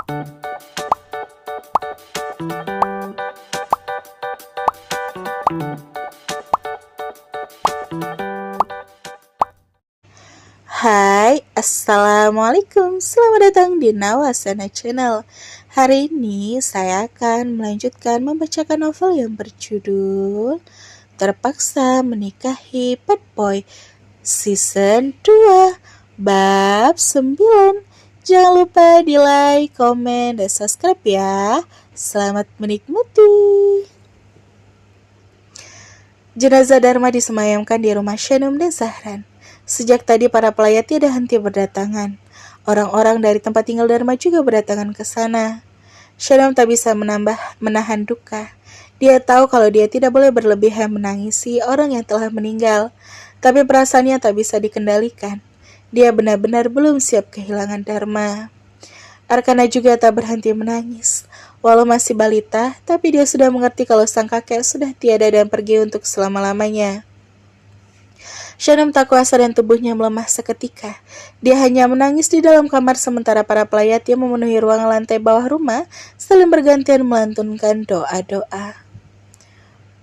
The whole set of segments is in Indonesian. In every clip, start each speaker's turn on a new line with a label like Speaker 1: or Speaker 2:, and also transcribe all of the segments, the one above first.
Speaker 1: Hai, Assalamualaikum. Selamat datang di Nawasana Channel. Hari ini saya akan melanjutkan membacakan novel yang berjudul Terpaksa Menikahi Bad Boy Season 2 Bab 9. Jangan lupa di like, komen, dan subscribe ya. Selamat menikmati. Jenazah Dharma disemayamkan di rumah Shanum dan Zahran. Sejak tadi para pelayat tidak henti berdatangan. Orang-orang dari tempat tinggal Dharma juga berdatangan ke sana. Shanum tak bisa menahan duka. Dia tahu kalau dia tidak boleh berlebihan menangisi orang yang telah meninggal. Tapi perasaannya tak bisa dikendalikan. Dia benar-benar belum siap kehilangan Dharma. Arkana juga tak berhenti menangis. Walau masih balita, tapi dia sudah mengerti kalau sang kakek sudah tiada dan pergi untuk selama-lamanya. Shanum tak kuasa dan tubuhnya melemah seketika. Dia hanya menangis di dalam kamar sementara para pelayat yang memenuhi ruang lantai bawah rumah saling bergantian melantunkan doa-doa.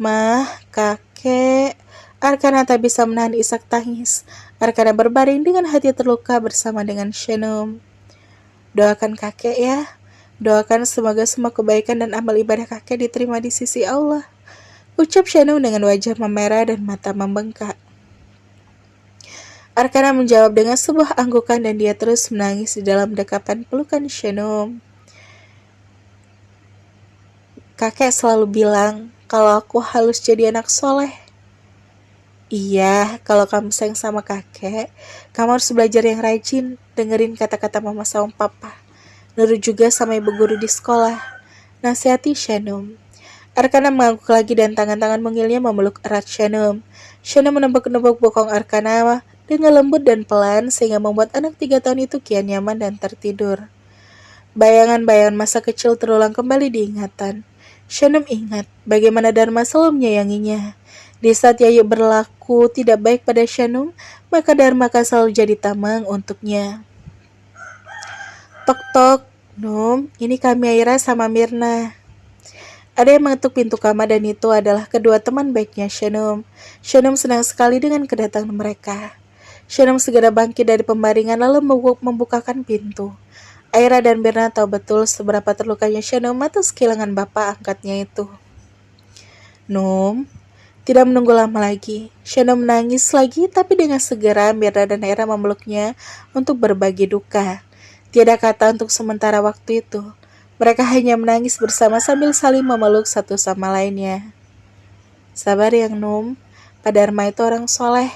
Speaker 1: Mah, kakek. Arkana tak bisa menahan isak tangis. Arkana berbaring dengan hati terluka bersama dengan Shanum. Doakan kakek ya. Doakan semoga semua kebaikan dan amal ibadah kakek diterima di sisi Allah. Ucap Shanum dengan wajah memerah dan mata membengkak. Arkana menjawab dengan sebuah anggukan dan dia terus menangis di dalam dekapan pelukan Shanum. Kakek selalu bilang kalau aku harus jadi anak soleh. Iya, kalau kamu sayang sama kakek, kamu harus belajar yang rajin, dengerin kata-kata mama sama papa. Nurut juga sama ibu guru di sekolah. Nasihati Shanum. Arkana mengangguk lagi dan tangan-tangan mungilnya memeluk erat Shanum. Shanum menepuk-nepuk bokong Arkana dengan lembut dan pelan sehingga membuat anak 3 tahun itu kian nyaman dan tertidur. Bayangan-bayangan masa kecil terulang kembali diingatan. Shanum ingat bagaimana Dharma selalu menyayanginya. Di saat Yayu berlaku tidak baik pada Shanum, maka Dharma akan selalu jadi tameng untuknya. Tok-tok, Num, ini kami Aira sama Mirna. Ada yang mengetuk pintu kamar dan itu adalah kedua teman baiknya Shanum. Shanum senang sekali dengan kedatangan mereka. Shanum segera bangkit dari pembaringan lalu membukakan pintu. Aira dan Mirna tahu betul seberapa terlukanya Shanum atas kehilangan bapak angkatnya itu. Num, tidak menunggu lama lagi. Shanum menangis lagi tapi dengan segera Mirna dan Aira memeluknya untuk berbagi duka. Tiada kata untuk sementara waktu itu. Mereka hanya menangis bersama sambil saling memeluk satu sama lainnya. Sabar yang Num, Pak Dharma itu orang soleh.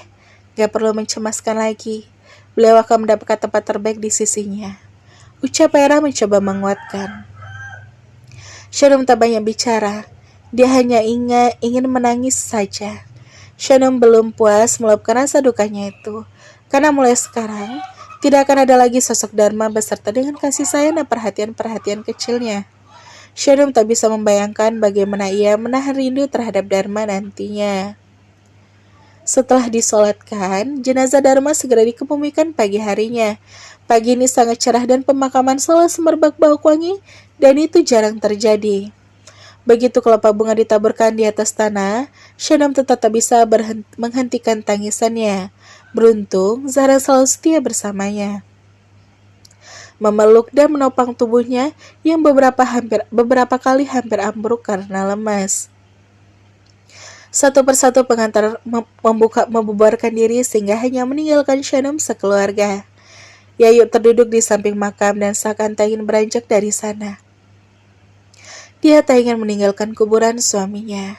Speaker 1: Gak perlu mencemaskan lagi. Beliau akan mendapatkan tempat terbaik di sisinya. Ucap Aira mencoba menguatkan. Shanum tak banyak bicara. Dia hanya ingin menangis saja. Shanum belum puas meluapkan rasa dukanya itu. Karena mulai sekarang, tidak akan ada lagi sosok Dharma beserta dengan kasih sayang dan perhatian-perhatian kecilnya. Shanum tak bisa membayangkan bagaimana ia menahan rindu terhadap Dharma nantinya. Setelah disolatkan, jenazah Dharma segera dikebumikan pagi harinya. Pagi ini sangat cerah dan pemakaman selalu semerbak bau wangi, dan itu jarang terjadi. Begitu kelapa bunga ditaburkan di atas tanah, Shanum tetap tak bisa menghentikan tangisannya. Beruntung, Zahra selalu setia bersamanya. Memeluk dan menopang tubuhnya yang beberapa kali hampir ambruk karena lemas. Satu persatu pengantar membubarkan diri sehingga hanya meninggalkan Shanum sekeluarga. Yayu terduduk di samping makam dan seakan tak ingin beranjak dari sana. Dia tak ingin meninggalkan kuburan suaminya.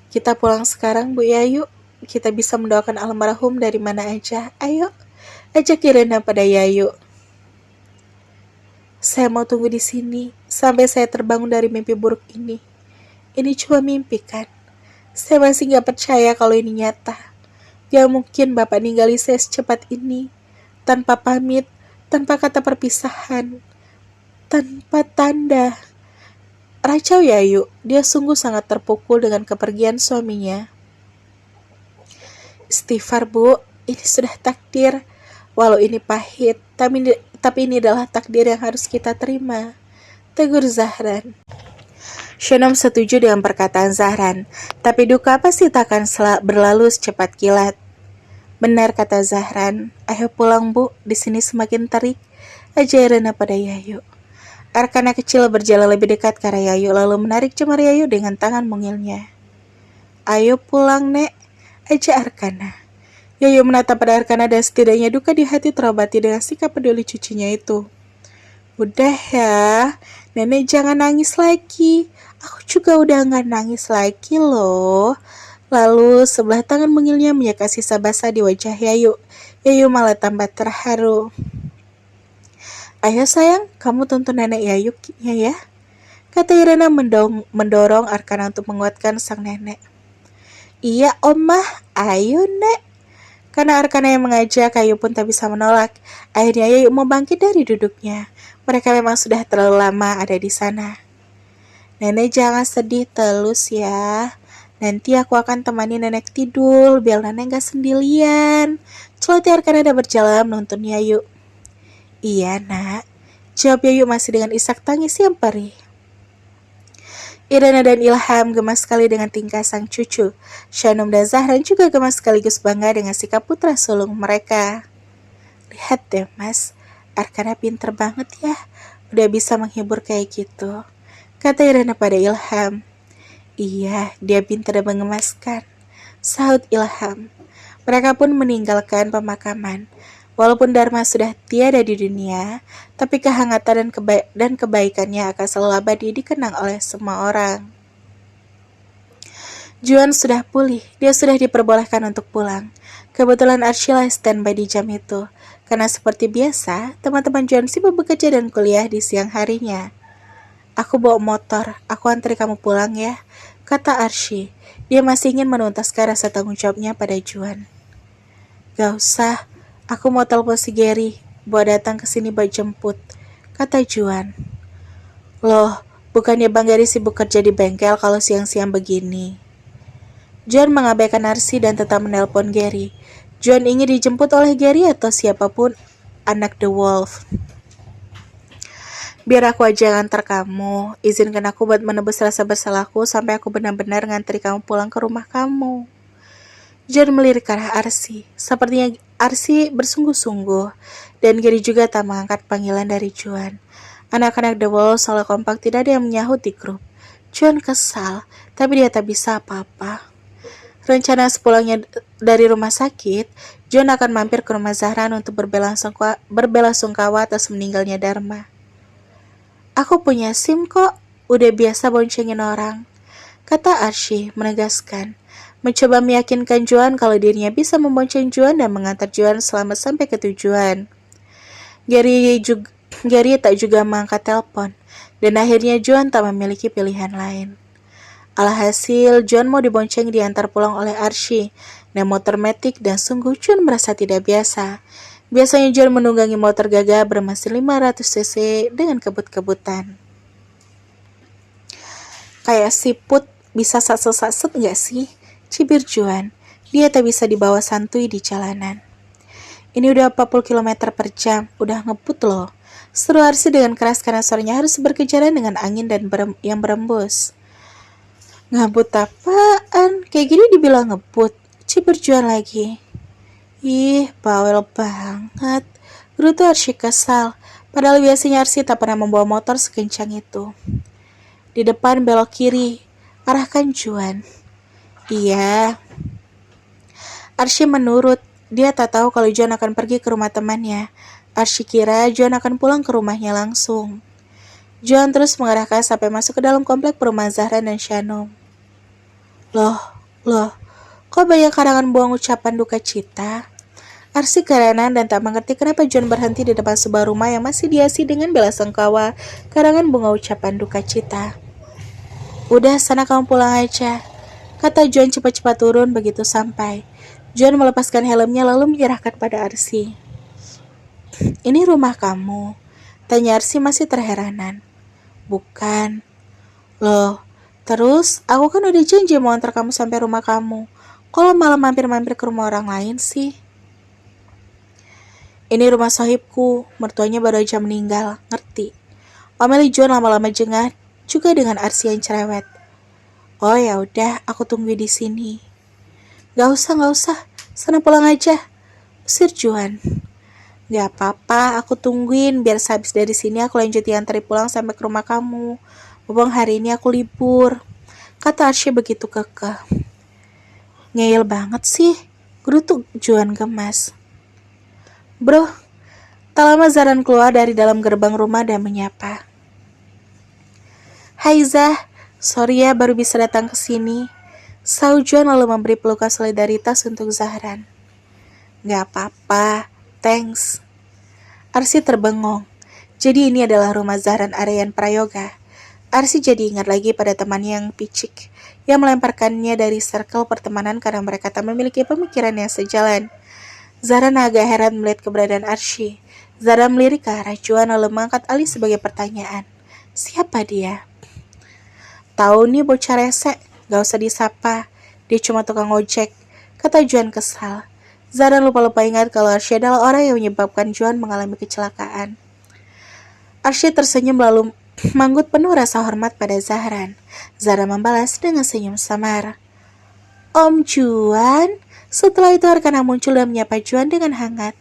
Speaker 1: Kita pulang sekarang, Bu Yayu. Kita bisa mendoakan almarhum dari mana aja. Ayo, ajak Irena pada Yayu. Saya mau tunggu di sini sampai saya terbangun dari mimpi buruk ini. Ini cuma mimpi kan? Saya masih gak percaya kalau ini nyata. Gak mungkin Bapak ninggali saya secepat ini. Tanpa pamit, tanpa kata perpisahan, tanpa tanda. Racau Yayu, dia sungguh sangat terpukul dengan kepergian suaminya. Istighfar Bu, ini sudah takdir. Walau ini pahit, Tapi ini adalah takdir yang harus kita terima, tegur Zahran. Shanum setuju dengan perkataan Zahran, tapi duka pasti takkan berlalu secepat kilat. Benar kata Zahran, ayo pulang bu, di sini semakin terik, ajar Irena pada Yayu. Arkana kecil berjalan lebih dekat ke arah Yayu lalu menarik cemar Yayu dengan tangan mungilnya. Ayo pulang nek, aja Arkana. Yayu menatap pada Arkana dan setidaknya duka di hati terobati dengan sikap peduli cucunya itu. Udah ya, nenek jangan nangis lagi. Aku juga udah gak nangis lagi loh. Lalu sebelah tangan mungilnya minyak sisa basah di wajah Yayu. Yayu malah tambah terharu. Ayo sayang, kamu tuntun nenek Yayunya ya. Kata Irena mendorong Arkana untuk menguatkan sang nenek. Iya omah, ayo nek. Karena Arkana yang mengajak, Yayu pun tak bisa menolak. Akhirnya Yayu mau bangkit dari duduknya. Mereka memang sudah terlalu lama ada di sana. Nenek jangan sedih terus ya. Nanti aku akan temani nenek tidur, biar nenek gak sendirian. Celoteh Arkana dan berjalan menuntun Yayu. Iya nak, jawab Yayu masih dengan isak tangis yang perih. Irena dan Ilham gemas sekali dengan tingkah sang cucu. Shanum dan Zahran juga gemas sekaligus bangga dengan sikap putra sulung mereka. Lihat deh mas, Arkana pinter banget ya, udah bisa menghibur kayak gitu, kata Irena pada Ilham. Iya, dia pintar dan mengemaskan, sahut Ilham. Mereka pun meninggalkan pemakaman. Walaupun Dharma sudah tiada di dunia, tapi kehangatan dan kebaikannya akan selalu abadi dikenang oleh semua orang. Juan sudah pulih, dia sudah diperbolehkan untuk pulang. Kebetulan Archila standby di jam itu, karena seperti biasa, teman-teman Juan sibuk bekerja dan kuliah di siang harinya. Aku bawa motor, aku antri kamu pulang ya, kata Archie. Dia masih ingin menuntaskan rasa tanggung jawabnya pada Juan. Gak usah, aku mau telepon si Gary, buat datang ke sini buat jemput, kata Juan. Loh, bukannya Bang Gary sibuk kerja di bengkel kalau siang-siang begini? Juan mengabaikan Archie dan tetap menelpon Gary. Juan ingin dijemput oleh Gary atau siapapun anak The Wolf. Biar aku aja ngantar kamu, izinkan aku buat menebus rasa bersalahku sampai aku benar-benar ngantri kamu pulang ke rumah kamu. Juan melirik ke arah Archie. Sepertinya Archie bersungguh-sungguh, dan Gary juga tak mengangkat panggilan dari Juan. Anak-anak The Wolf selalu kompak, tidak ada yang menyahut di grup. Juan kesal, tapi dia tak bisa apa-apa. Rencana sepulangnya dari rumah sakit, Juan akan mampir ke rumah Zahran untuk berbelasungkawa atas meninggalnya Dharma. Aku punya SIM kok, udah biasa boncengin orang, kata Archie menegaskan, mencoba meyakinkan Juan kalau dirinya bisa membonceng Juan dan mengantar Juan selamat sampai ke tujuan. Gary tak juga mengangkat telepon, dan akhirnya Juan tak memiliki pilihan lain. Alhasil, Juan mau dibonceng diantar pulang oleh Archie, naik motor metik dan sungguh Juan merasa tidak biasa. Biasanya Juan menunggangi motor gagah bermesin 500 cc dengan kebut-kebutan. Kayak siput bisa satset-satset gak sih? Cibir Juan. Dia tak bisa dibawa santuy di jalanan. Ini udah 40 km per jam, udah ngebut loh. Seru Archie dengan keras karena suaranya harus berkejaran dengan angin dan yang berembus. Ngebut apaan? Kayak gini dibilang ngebut. Cibir Juan lagi. Ih, bawel banget. Gerutu Archie kesal. Padahal biasanya Archie tak pernah membawa motor sekencang itu. Di depan belok kiri, arahkan Juan. Iya. Archie menurut. Dia tak tahu kalau Juan akan pergi ke rumah temannya. Archie kira Juan akan pulang ke rumahnya langsung. Juan terus mengarahkan sampai masuk ke dalam komplek perumahan Zahran dan Shanum. Loh, kok banyak karangan buang ucapan duka cita? Archie kerenan dan tak mengerti kenapa Juan berhenti di depan sebuah rumah yang masih dihiasi dengan belasungkawa karangan bunga ucapan duka cita. Udah, sana kamu pulang aja, kata Juan cepat-cepat turun begitu sampai. Juan melepaskan helmnya lalu menyerahkan pada Archie. Ini rumah kamu? Tanya Archie masih terheranan. Bukan. Loh, terus aku kan udah janji mau antar kamu sampai rumah kamu. Kalau malah mampir-mampir ke rumah orang lain sih? Ini rumah sahibku, mertuanya baru aja meninggal, ngerti? Omeli Juan lama-lama jengah, juga dengan Arsy yang cerewet. Oh ya udah, aku tunggu di sini. Gak usah, sana pulang aja. Usir Juan. Gak apa-apa, aku tungguin biar sehabis dari sini aku lanjut diantari pulang sampai ke rumah kamu. Mumpung hari ini aku libur, kata Arsy begitu kekeh. Ngeyel banget sih, gerutuk Juan gemas. Bro, tak lama Zaran keluar dari dalam gerbang rumah dan menyapa. Hai Zah, sorry ya baru bisa datang ke sini. Sau Juan lalu memberi pelukan solidaritas untuk Zahran. Gak apa-apa, thanks. Arsy terbengong. Jadi ini adalah rumah Zahran Aryan Prayoga. Arsy jadi ingat lagi pada temannya yang picik, yang melemparkannya dari circle pertemanan karena mereka tak memiliki pemikiran yang sejalan. Zahran agak heran melihat keberadaan Arsy. Zahran melirik ke arah Juan lalu mengangkat alih sebagai pertanyaan. Siapa dia? Tahu nih bocah rese, gak usah disapa. Dia cuma tukang ojek, kata Juan kesal. Zahran lupa-lupa ingat kalau Arsy adalah orang yang menyebabkan Juan mengalami kecelakaan. Arsy tersenyum lalu manggut penuh rasa hormat pada Zahran. Zahran membalas dengan senyum samar. Om Juan. Setelah itu Arkana muncul dan menyapa Juan dengan hangat.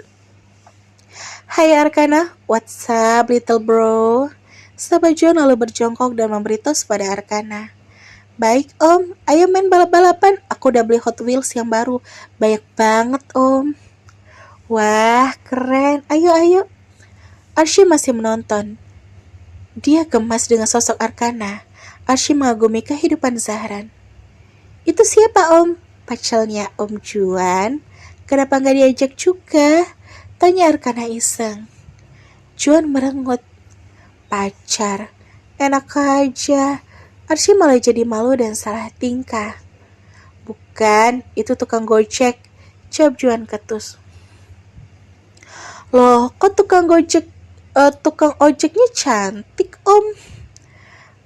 Speaker 1: Hai Arkana, what's up little bro? Sapa Juan lalu berjongkok dan memberi tos pada Arkana. Baik om, ayo main balap-balapan. Aku udah beli Hot Wheels yang baru. Banyak banget om. Wah, keren. Ayo. Arsy masih menonton. Dia gemas dengan sosok Arkana. Arsy mengagumi kehidupan Zahran. Itu siapa om? Pacarnya Om Juan. Kenapa nggak diajak juga? Tanya Arkana iseng. Juan merengut. Pacar? Enak aja. Arsy malah jadi malu dan salah tingkah. Bukan, itu tukang gojek. Jawab Juan ketus. Loh, kok tukang ojeknya cantik om?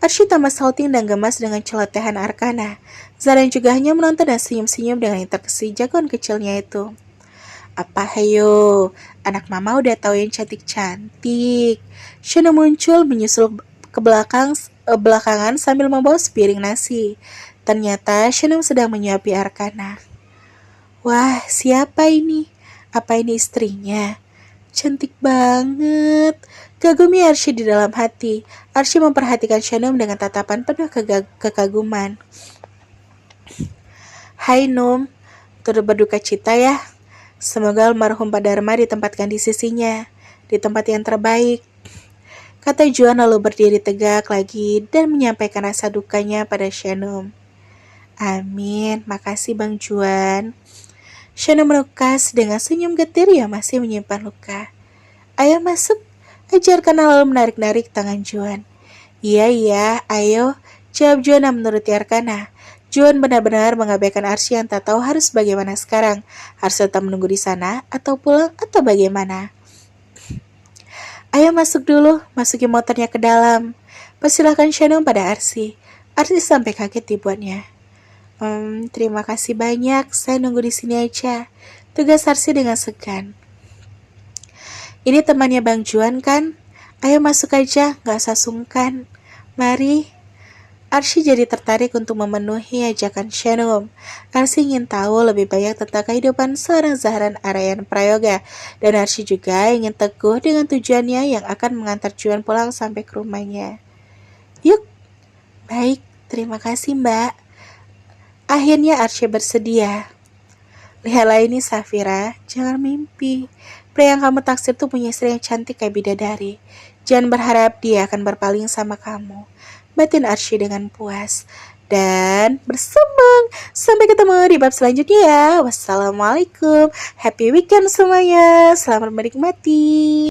Speaker 1: Arsy tambah salting dan gemas dengan celotehan Arkana. Zahran juga hanya menonton dan senyum-senyum dengan yang terkesi jagoan kecilnya itu. Apa hayo, anak mama udah tahu yang cantik-cantik. Shana muncul menyusul ke belakangan sambil membawa sepiring nasi. Ternyata Shana sedang menyuapi Arkana. Wah, siapa ini? Apa ini istrinya? Cantik banget. Kagumi Arsy di dalam hati. Arsy memperhatikan Shana dengan tatapan penuh kekaguman. Hai Num, turut berduka cita ya. Semoga almarhum Pak Dharma ditempatkan di sisinya, di tempat yang terbaik. Kata Juan lalu berdiri tegak lagi dan menyampaikan rasa dukanya pada Shanum. Amin, makasih Bang Juan. Shanum menukas dengan senyum getir yang masih menyimpan luka. Ayo masuk, ajarkan lalu menarik-narik tangan Juan. Iya, ayo, jawab Juan dan menuruti Arkana. Juan benar-benar mengabaikan Arsy yang tak tahu harus bagaimana sekarang. Harus tetap menunggu di sana atau pulang atau bagaimana. Ayo masuk dulu, masukin motornya ke dalam. Persilahkan Shanum pada Arsy. Arsy sampai kaget dibuatnya. Terima kasih banyak, saya nunggu di sini aja. Tugas Arsy dengan segan. Ini temannya Bang Juan kan? Ayo masuk aja, gak usah sungkan. Mari. Arsy jadi tertarik untuk memenuhi ajakan Shanum. Arsy ingin tahu lebih banyak tentang kehidupan seorang Zahran Aryan Prayoga. Dan Arsy juga ingin teguh dengan tujuannya yang akan mengantar Juan pulang sampai ke rumahnya. Yuk, baik, terima kasih mbak. Akhirnya Arsy bersedia. Lihatlah ini Safira, jangan mimpi. Pria yang kamu taksir tuh punya istri yang cantik kayak bidadari. Jangan berharap dia akan berpaling sama kamu. Batin Arsy dengan puas dan bersenang. Sampai ketemu di bab selanjutnya ya. Wassalamualaikum. Happy weekend semuanya. Selamat menikmati.